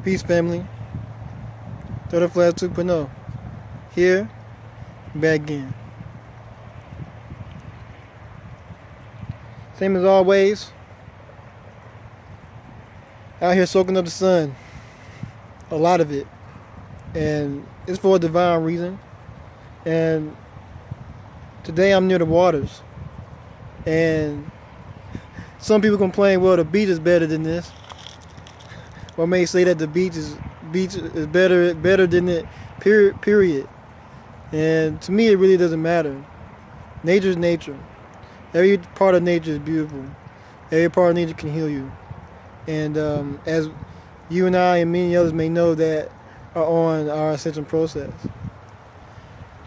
Peace, family. Third Flash 2.0. Here, back again. Same as always. Out here soaking up the sun. A lot of it. And it's for a divine reason. And today I'm near the waters. And some people complain, well, the beach is better than this. Or may say that the beach is better than it, period. And to me, it really doesn't matter. Nature is nature. Every part of nature is beautiful. Every part of nature can heal you. And as you and I and many others may know that are on our ascension process.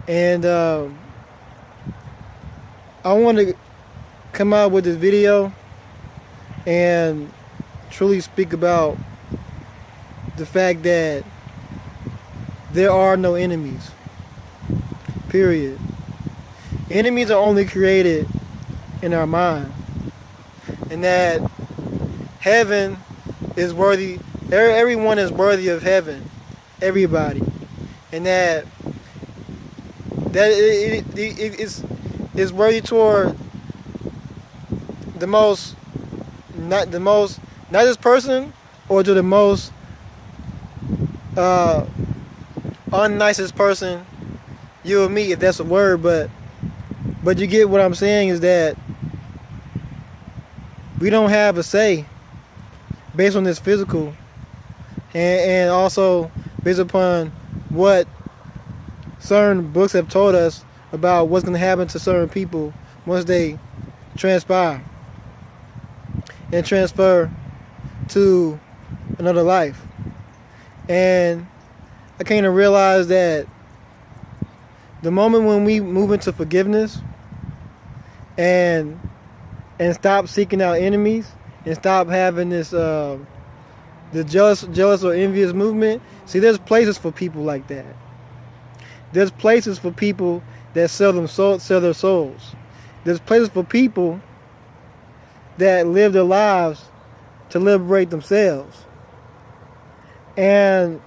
And I want to come out with this video and truly speak about the fact that there are no enemies. Period. Enemies are only created in our mind. And that heaven is worthy, everyone is worthy of heaven. Everybody. And that it's worthy toward the most, not this person, or to the most unnicest person you or me, if that's a word, but you get what I'm saying, is that we don't have a say based on this physical, and also based upon what certain books have told us about what's going to happen to certain people once they transpire and transfer to another life. And I came to realize that the moment when we move into forgiveness and stop seeking out enemies and stop having this the jealous or envious movement, see, there's places for people like that. There's places for people that sell their souls. There's places for people that live their lives to liberate themselves. And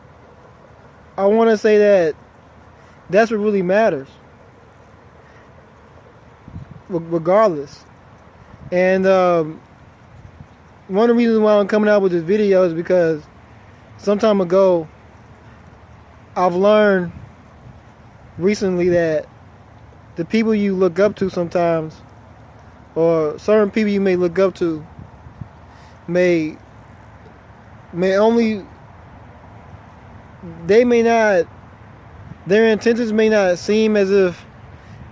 I want to say that that's what really matters, regardless. And one of the reasons why I'm coming out with this video is because some time ago I've learned recently that the people you look up to sometimes, or certain people you may look up to, may only, their intentions may not seem as if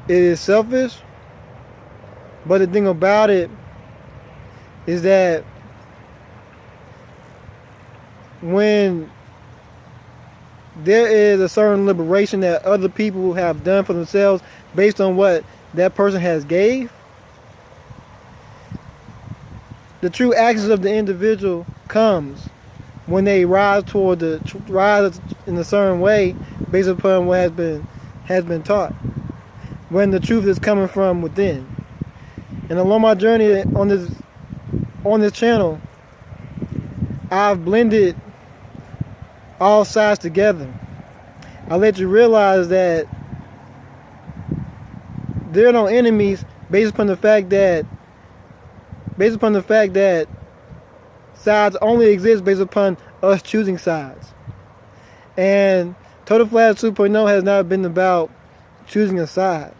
it is selfish, but the thing about it is that when there is a certain liberation that other people have done for themselves based on what that person has gave, the true actions of the individual comes when they rise in a certain way based upon what has been taught, when the truth is coming from within. And along my journey on this channel, I've blended all sides together. I let you realize that there are no enemies based upon the fact that sides only exist based upon us choosing sides. And Total Flash 2.0 has not been about choosing a side.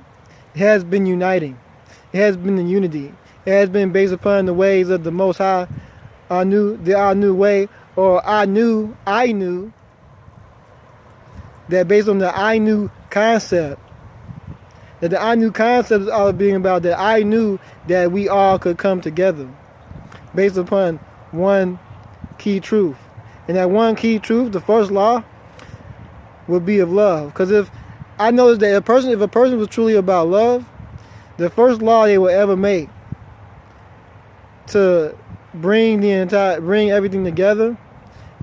It has been uniting. It has been the unity. It has been based upon the ways of the Most High, our new way, or I knew that based on the I knew concept, that the I knew concept is all being about that I knew that we all could come together based upon one key truth. And that one key truth, the first law, would be of love. Because if I noticed that if a person was truly about love, the first law they would ever make to bring everything together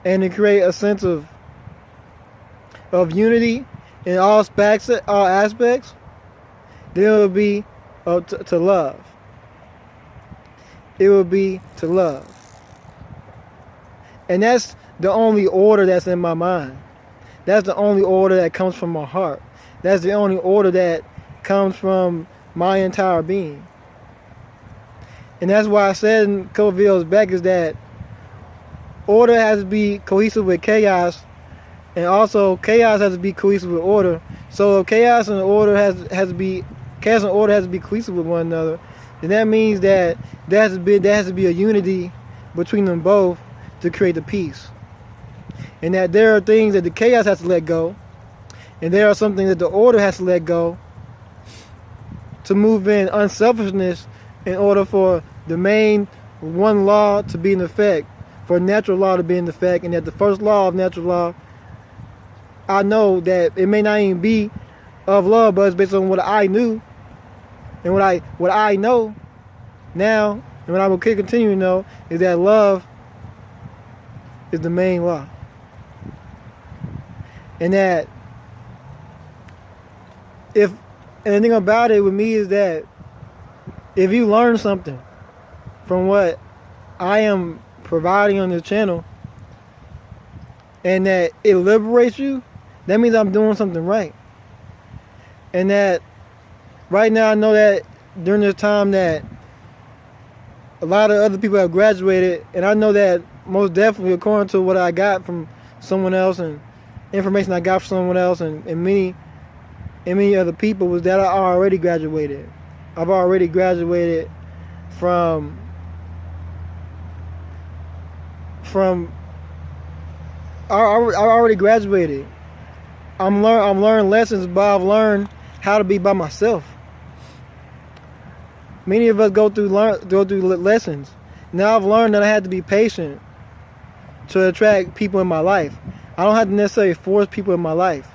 and to create a sense of unity in all aspects, there would be to love. It would be to love. And that's the only order that's in my mind. That's the only order that comes from my heart. That's the only order that comes from my entire being. And that's why I said in a couple videos back is that order has to be cohesive with chaos, and also chaos has to be cohesive with order. So chaos and order has to be cohesive with one another. And that means that there has to be a unity between them both to create the peace. And that there are things that the chaos has to let go, and there are some things that the order has to let go to move in unselfishness in order for the main one law to be in effect, for natural law to be in effect. And that the first law of natural law, I know that it may not even be of love, but it's based on what I knew and what I know now, and what I will continue to know, is that love is the main law. And that and the thing about it with me is that if you learn something from what I am providing on this channel, and that it liberates you, that means I'm doing something right. And that right now I know that during this time that a lot of other people have graduated, and I know that most definitely, according to what I got from someone else and information I got from someone else and many other people, was that I already graduated. I've already graduated from I already graduated. I'm learning lessons, but I've learned how to be by myself. Many of us go through lessons. Now I've learned that I had to be patient to attract people in my life. I don't have to necessarily force people in my life.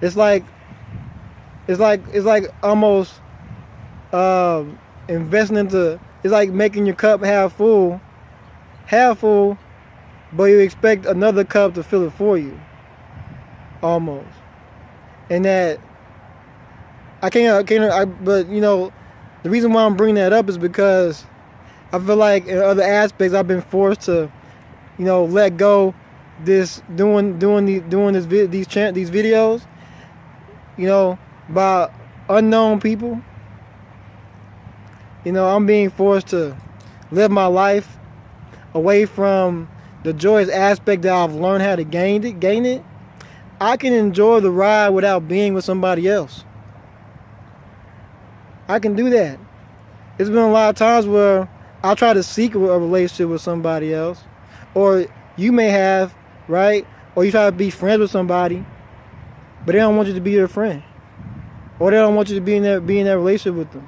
It's like almost investing into. It's like making your cup half full, but you expect another cup to fill it for you, almost. And that but you know, the reason why I'm bringing that up is because I feel like in other aspects I've been forced to, you know, let go doing these videos, you know, by unknown people. You know, I'm being forced to live my life away from the joyous aspect that I've learned how to gain it. I can enjoy the ride without being with somebody else. I can do that. There's been a lot of times where I try to seek a relationship with somebody else, or you may have, right? Or you try to be friends with somebody, but they don't want you to be your friend, or they don't want you to be in that relationship with them.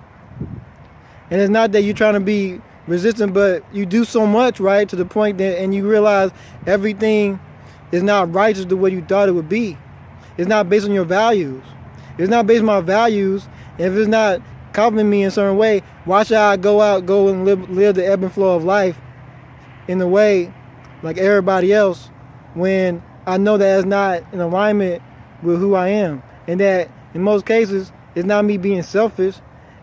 And it's not that you're trying to be resistant, but you do so much, right, to the point that, and you realize everything is not righteous the way you thought it would be. It's not based on your values. It's not based on my values. And if it's not complimenting me in a certain way, why should I go and live the ebb and flow of life in a way like everybody else, when I know that it's not in alignment with who I am? And that in most cases, it's not me being selfish.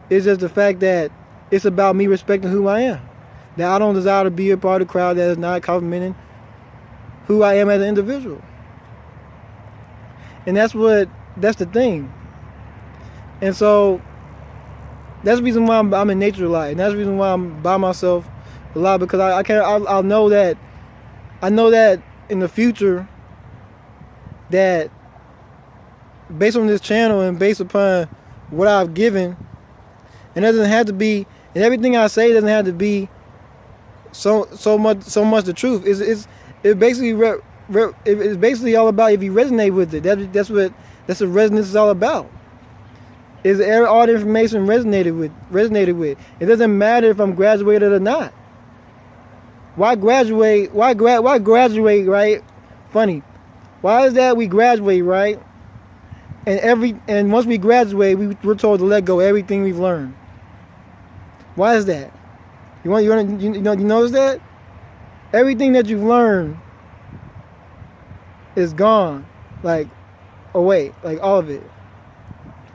It's just the fact that it's about me respecting who I am. That I don't desire to be a part of the crowd that is not complimenting who I am as an individual. And that's the thing. And so that's the reason why I'm in nature a lot. And that's the reason why I'm by myself a lot, because I know that in the future, that based on this channel and based upon what I've given, and it doesn't have to be, and everything I say doesn't have to be so much the truth. It's basically all about if you resonate with it. That's what resonance is all about. Is all the information resonated with. It doesn't matter if I'm graduated or not. Why graduate? Why graduate? Right? Funny. Why is that we graduate, right? And once we graduate, we're told to let go of everything we've learned. Why is that? You notice that? Everything that you've learned is gone, like away, like all of it.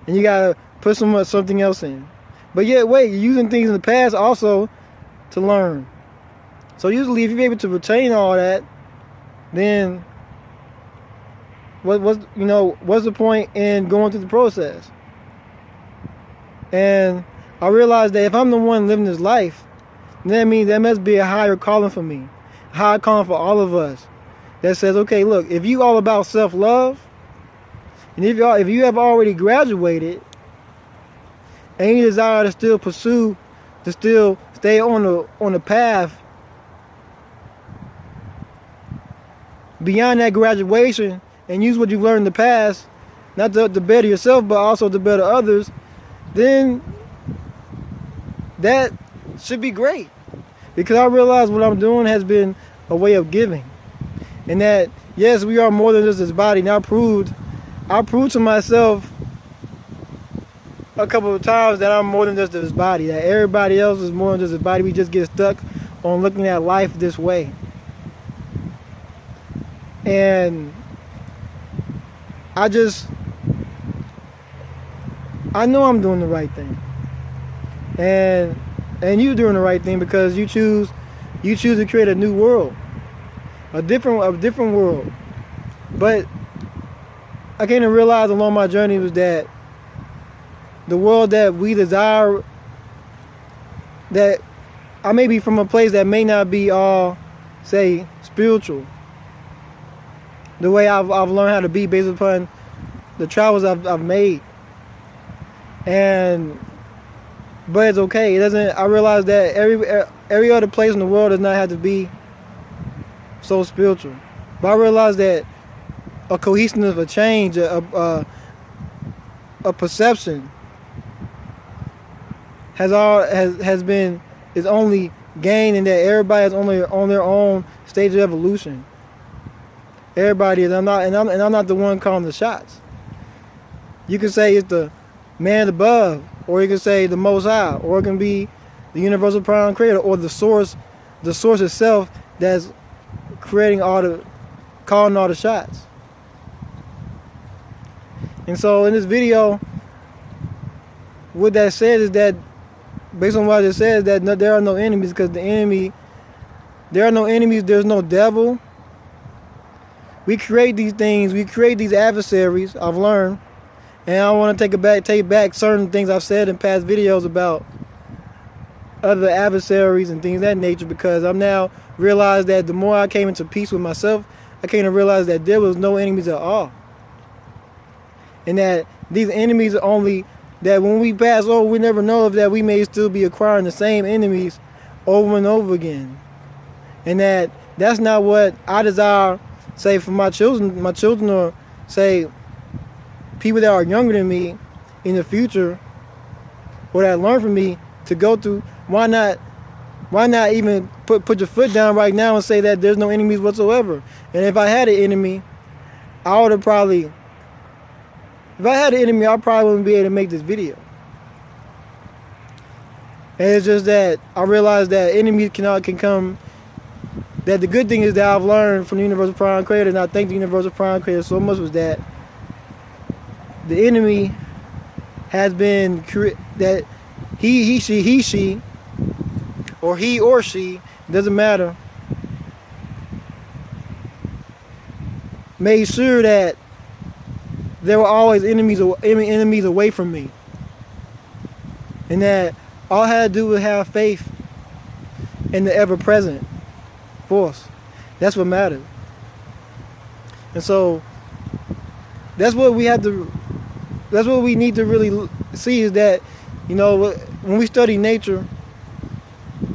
And you gotta put something else in. But yet, wait, you're using things in the past also to learn. So usually, if you're able to retain all that, then what's the point in going through the process? And I realized that if I'm the one living this life, then that means there must be a higher calling for me, a higher calling for all of us, that says, okay, look, if you all about self-love, and if you have already graduated, and you desire to still pursue, to still stay on the path beyond that graduation, and use what you've learned in the past, not to better yourself, but also to better others, then that should be great. Because I realize what I'm doing has been a way of giving. And that, yes, we are more than just this body. And I proved to myself a couple of times that I'm more than just this body. That everybody else is more than just this body. We just get stuck on looking at life this way. And I know I'm doing the right thing. And you're doing the right thing, because you choose to create a new world. A different world. But I came to realize along my journey was that the world that we desire, that I may be from a place that may not be all, say, spiritual. The way I've learned how to be based upon the travels I've made. But it's okay. It doesn't. I realize that every other place in the world does not have to be so spiritual. But I realize that a cohesiveness, a change, a perception is only gained, in that everybody is only on their own stage of evolution. Everybody is. I'm not the one calling the shots. You can say it's the man above, or you can say the Most High, or it can be the universal prime creator, or the source itself that's calling all the shots. And so in this video, what that says is that, based on what I just said, is that there are no enemies, because there are no enemies, there's no devil. We create these things, we create these adversaries, I've learned. And I want to take back certain things I've said in past videos about other adversaries and things of that nature, because I'm now realized that the more I came into peace with myself, I came to realize that there was no enemies at all. And that these enemies are only, that when we pass over, we never know if that we may still be acquiring the same enemies over and over again. And that's not what I desire, say, for my children, or say people that are younger than me in the future, or that learn from me, to go through. Why not even put your foot down right now and say that there's no enemies whatsoever? And if I had an enemy, I probably wouldn't be able to make this video. And it's just that I realized that enemies can come. That the good thing is that I've learned from the Universal Prime Creator, and I thank the Universal Prime Creator so much, was that the enemy has been that he, she, or he or she, doesn't matter, made sure that there were always enemies away from me, and that all I had to do was have faith in the ever-present force. That's what mattered. And so that's what we need to really see, is that, when we study nature,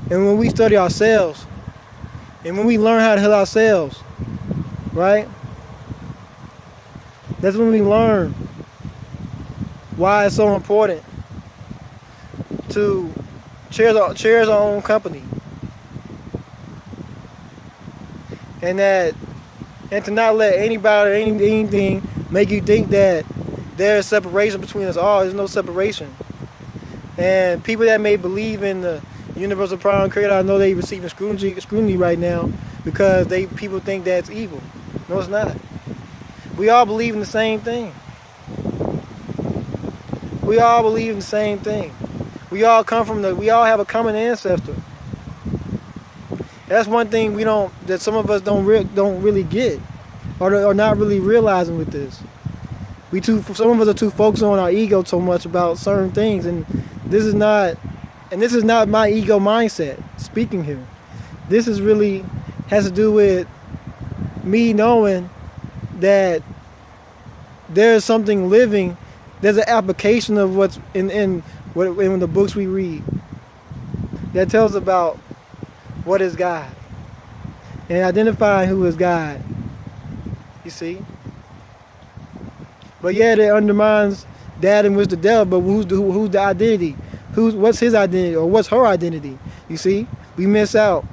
and when we study ourselves, and when we learn how to heal ourselves, right? That's when we learn why it's so important to cherish our own company. And to not let anybody or anything make you think that there's separation between us all. There's no separation. And people that may believe in the Universal Prime Creator, I know they're receiving scrutiny right now, because people think that's evil. No, it's not. We all believe in the same thing. We all believe in the same thing. We all have a common ancestor. That's one thing that some of us don't really get, or not really realizing with this. Some of us are too focused on our ego so much about certain things, and this is not my ego mindset speaking here. This is really has to do with me knowing that there is something living. There's an application of what's in the books we read that tells about what is God and identifying who is God. You see? But yeah, that undermines that in which the devil. But who's the identity? What's his identity, or what's her identity? You see, we miss out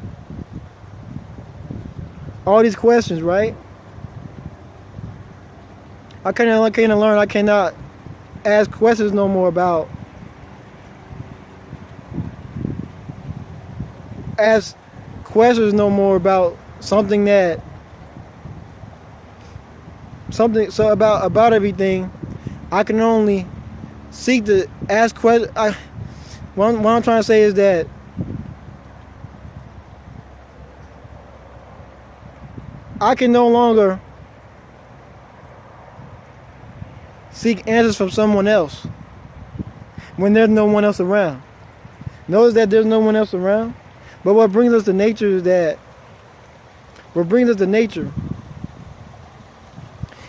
all these questions, right? I cannot ask questions no more about. Ask questions no more about about everything. I can only seek to ask questions. What I'm trying to say is that I can no longer seek answers from someone else when there's no one else around. Notice that there's no one else around. But what brings us to nature is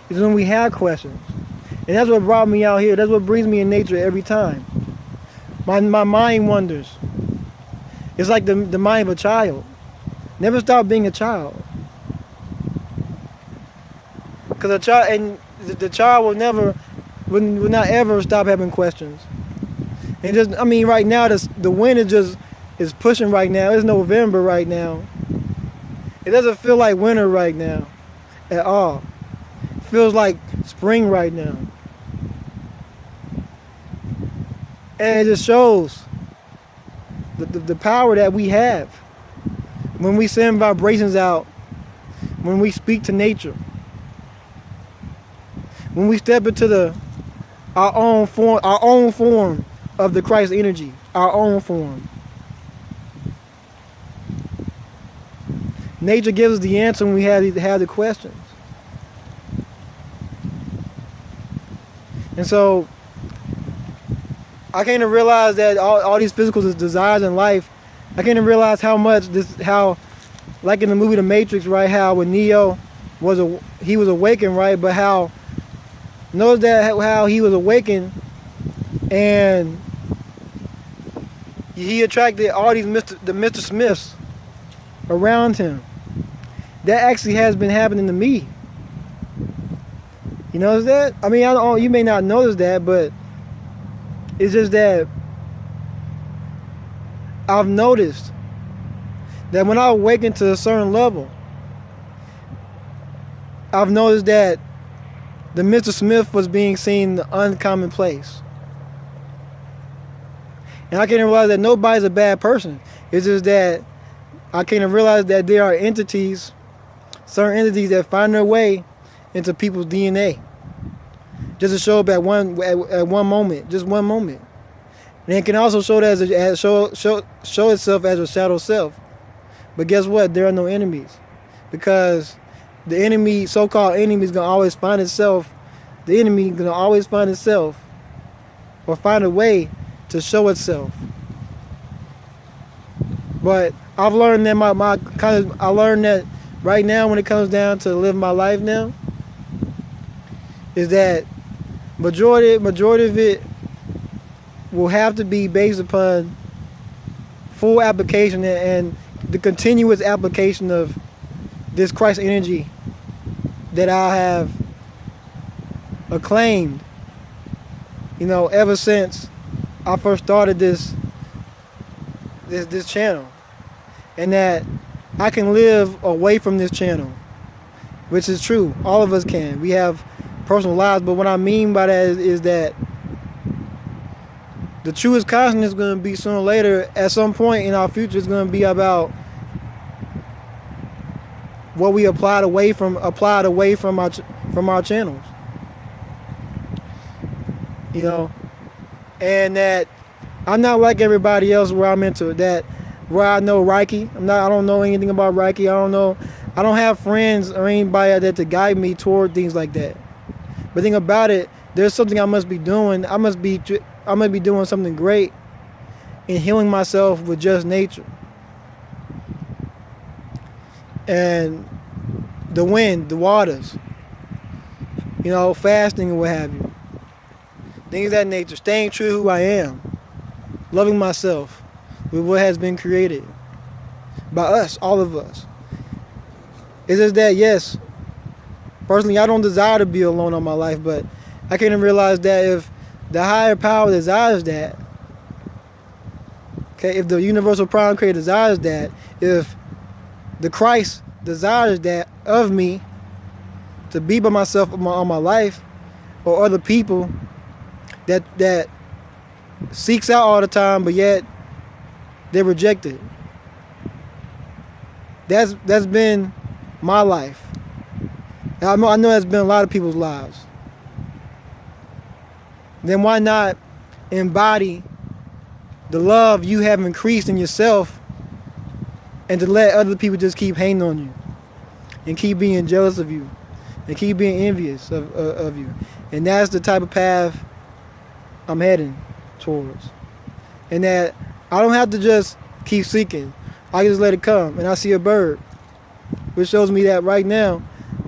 when we have questions. And that's what brought me out here. That's what brings me in nature every time. My mind wanders. It's like the mind of a child. Never stop being a child. Because the child will not ever stop having questions. And right now the wind is pushing right now. It's November right now. It doesn't feel like winter right now at all. It feels like spring right now. And it just shows the power that we have when we send vibrations out, when we speak to nature, when we step into our own form of the Christ energy, our own form. Nature gives us the answer when we have the questions. And so I came to realize that all these physical desires in life, I came to realize how like in the movie The Matrix, right, how when Neo was awakened, right, but how he was awakened and he attracted all these Mr. Smiths around him. That actually has been happening to me. You notice that? You may not notice that, but it's just that I've noticed that when I awaken to a certain level, I've noticed that the Mr. Smith was being seen in the uncommon place. And I came to realize that nobody's a bad person. It's just that I came to realize that there are certain entities that find their way into people's DNA. Just to show up at one moment, just one moment. And it can also show itself as a shadow self. But guess what? There are no enemies. Because the enemy, so-called enemy, is going to always find itself. The enemy is going to always find itself or find a way to show itself. But I've learned that I learned that right now when it comes down to living my life now, is that majority of it will have to be based upon full application and the continuous application of this Christ energy that I have acclaimed, ever since I first started this channel, and that I can live away from this channel, which is true. All of us can. We have personal lives, but what I mean by that is that the truest constant is going to be sooner or later, at some point in our future, it's going to be about what we applied away from our channels. And that I'm not like everybody else where I'm into that where I know Reiki. I don't know anything about Reiki. I don't have friends or anybody out there to guide me toward things like that. But think about it, there's something I must be doing. I must be doing something great in healing myself with just nature. And the wind, the waters, fasting and what have you. Things of that nature. Staying true to who I am. Loving myself with what has been created by us, all of us. It's just that, yes, personally, I don't desire to be alone all my life, but I came to realize that if the higher power desires that, okay, if the universal prime creator desires that, if the Christ desires that of me, to be by myself all my life, or other people that seeks out all the time, but yet they're rejected. That's been my life. I know that's been a lot of people's lives. Then why not embody the love you have increased in yourself, and to let other people just keep hating on you and keep being jealous of you and keep being envious of you. And that's the type of path I'm heading towards. And that I don't have to just keep seeking. I can just let it come. And I see a bird, which shows me that right now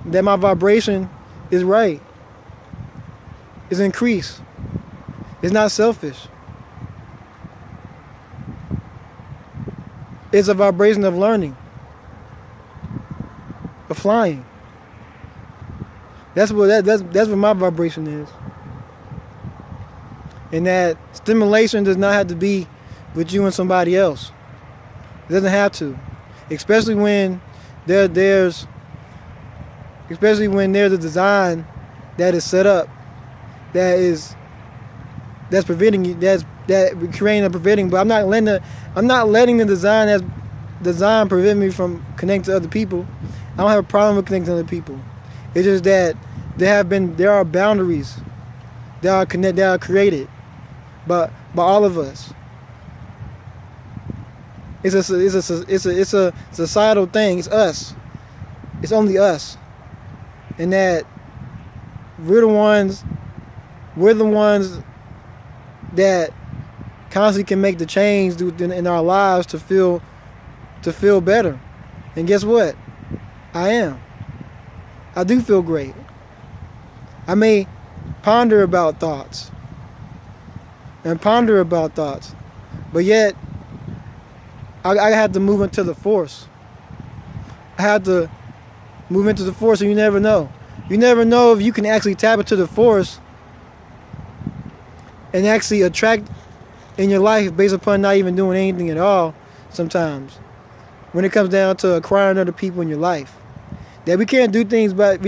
that my vibration is right. It's increased. It's not selfish. It's a vibration of learning, of flying. That's what my vibration is. And that stimulation does not have to be with you and somebody else. It doesn't have to, especially when there's a design that is set up that's preventing you, that creating and preventing. But I'm not letting the design prevent me from connecting to other people. I don't have a problem with connecting to other people. It's just that there are boundaries that are created, but by all of us. It's a societal thing. It's us. It's only us, and that we're the ones that constantly can make the change in our lives to feel better. And guess what? I do feel great. I may ponder about thoughts, but yet I had to move into the force. I had to move into the force, and you never know. You never know if you can actually tap into the force and actually attract in your life based upon not even doing anything at all sometimes. When it comes down to acquiring other people in your life. That we can't do things by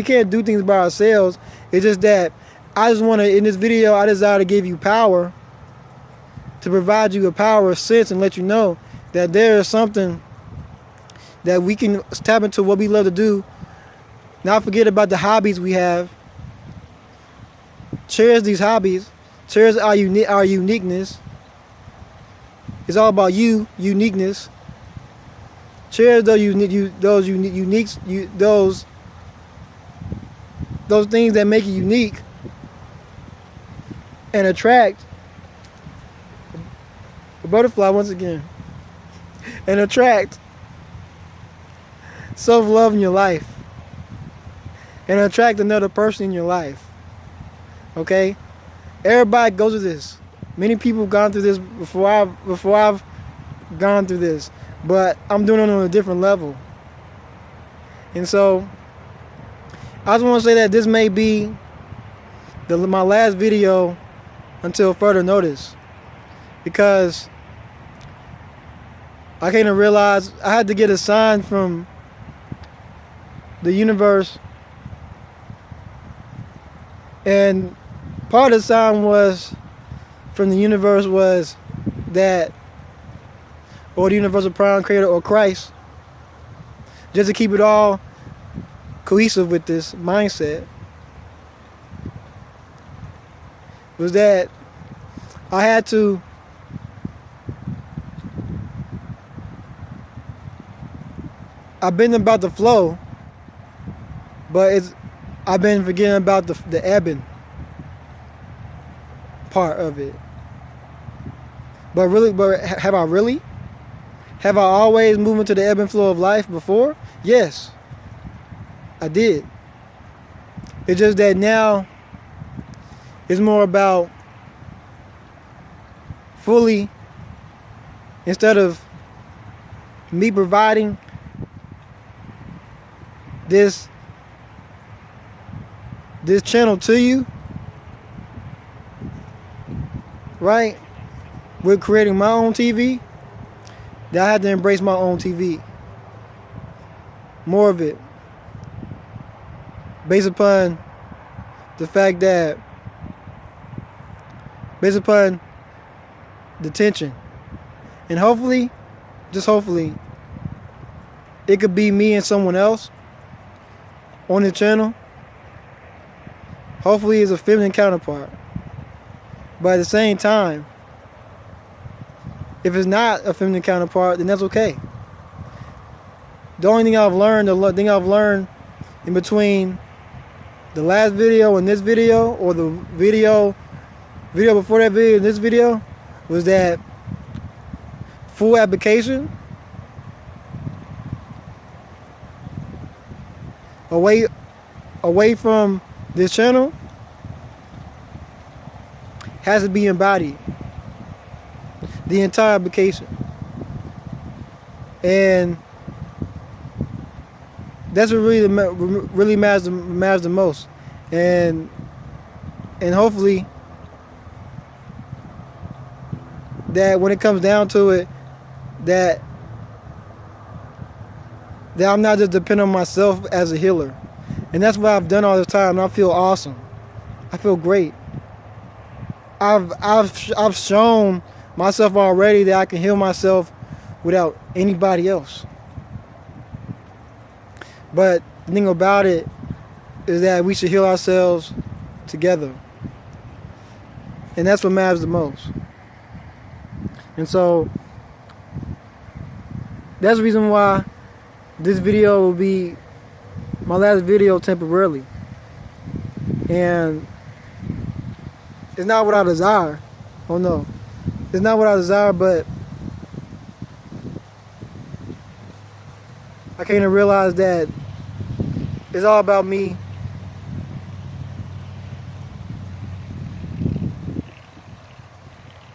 ourselves. It's just that in this video, I desire to give you power, to provide you a power of sense and let you know that there is something that we can tap into, what we love to do. Not forget about the hobbies we have. Cherish these hobbies. Cherish our uniqueness. It's all about uniqueness. Cherish those things that make you unique, and attract a butterfly once again, and attract self-love in your life, and attract another person in your life. Okay, everybody goes through this. Many people have gone through this before I've gone through this. But I'm doing it on a different level. And so, I just want to say that this may be my last video until further notice. Because I came to realize I had to get a sign from the universe. And part of the sign from the universe was that, or the universal prime creator, or Christ, just to keep it all cohesive with this mindset, was that I had to I've been about the flow, but I've been forgetting about the ebbing part of it. But have I really? Have I always moved into the ebb and flow of life before? Yes, I did. It's just that now it's more about fully, instead of me providing this channel to you, right? With creating my own TV, that I had to embrace my own TV. More of it. Based upon the fact that, based upon the tension. And hopefully, just hopefully, it could be me and someone else on the channel. Hopefully it's a feminine counterpart. But at the same time, if it's not a feminine counterpart, then that's okay. The only thing I've learned, in between the last video and this video, or the video before that video and this video, was that full application away from this channel has to be embodied. The entire application. And that's what really matters the most. And hopefully that when it comes down to it, that I'm not just depending on myself as a healer. And that's what I've done all this time, and I feel awesome. I feel great. I've shown myself already that I can heal myself without anybody else. But the thing about it is that we should heal ourselves together. And that's what matters the most. And so that's the reason why this video will be my last video temporarily. And it's not what I desire. Oh no. It's not what I desire, but I came to realize that it's all about me.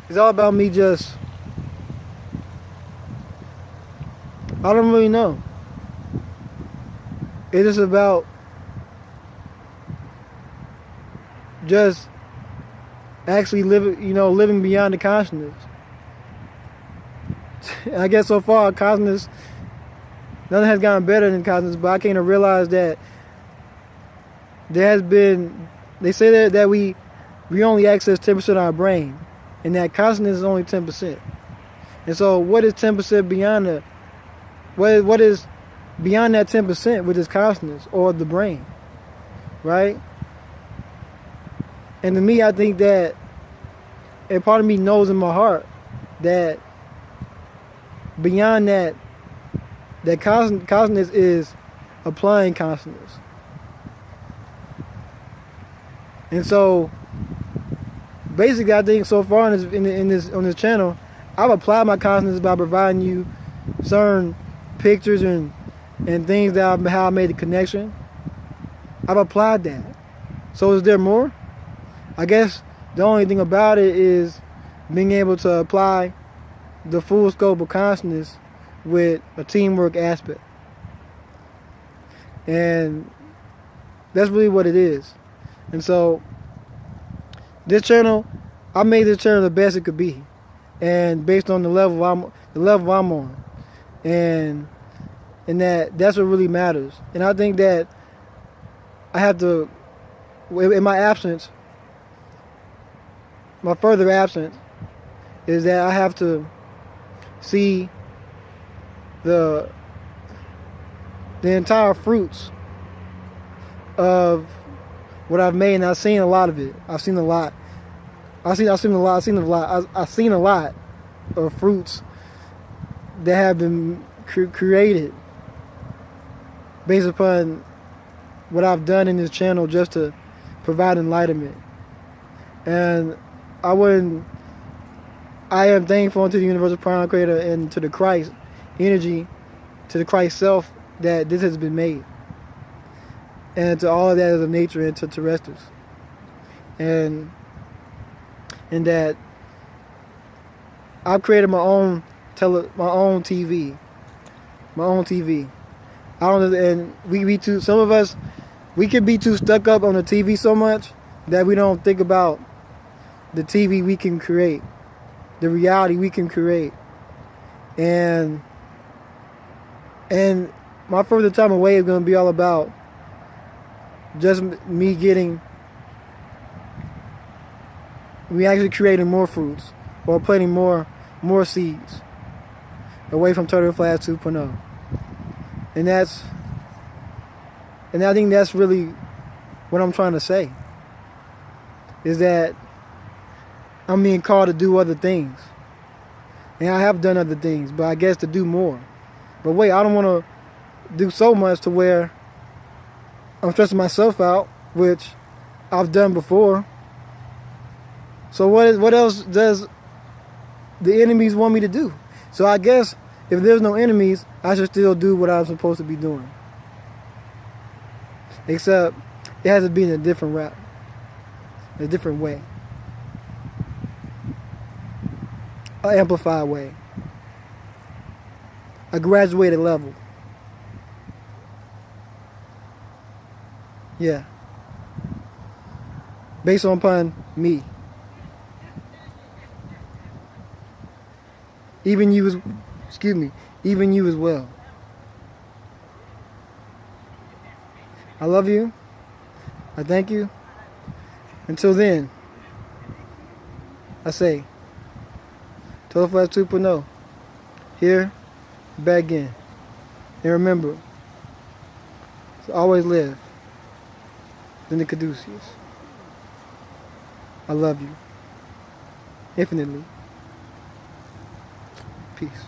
It's all about me just, I don't really know. It's just about just actually living beyond the consciousness. I guess so far, consciousness, nothing has gotten better than consciousness, but I came to realize that there has been, they say that we only access 10% of our brain, and that consciousness is only 10%. And so what is 10% beyond that? What is beyond that 10%, which is consciousness or the brain, right? And to me, I think that, and part of me knows in my heart that beyond that, that consciousness is applying consciousness. And so, basically, I think so far on this channel, I've applied my consciousness by providing you certain pictures and things that how I made the connection. I've applied that. So is there more? I guess the only thing about it is being able to apply the full scope of consciousness with a teamwork aspect. And that's really what it is. And so this channel, I made this channel the best it could be, and based on the level I'm on, and that's what really matters. And I think that I have to, in my absence, my further absence, is that I have to see the entire fruits of what I've made, and I've seen a lot of it. I've seen a lot of fruits that have been created based upon what I've done in this channel just to provide enlightenment. And I am thankful to the Universal Prime Creator and to the Christ energy, to the Christ self, that this has been made. And to all of that of nature and to terrestrials. And that I've created my own TV. My own TV. I don't know, and some of us, we can be too stuck up on the TV so much that we don't think about the TV we can create, the reality we can create. And my further time away is going to be all about just me actually creating more fruits or planting more seeds away from Turtle Flash 2.0. And I think that's really what I'm trying to say, is that I'm being called to do other things. And I have done other things, but I guess to do more. But wait, I don't want to do so much to where I'm stressing myself out, which I've done before. So what else does the enemies want me to do? So I guess if there's no enemies, I should still do what I'm supposed to be doing. Except it has to be in a different route, a different way, an amplified way, a graduated level. Yeah. Based upon me. Even you as well. I love you. I thank you. Until then, I say, Turtle Flash 2.0, here, back again. And remember, to always live in the Caduceus. I love you. Infinitely. Peace.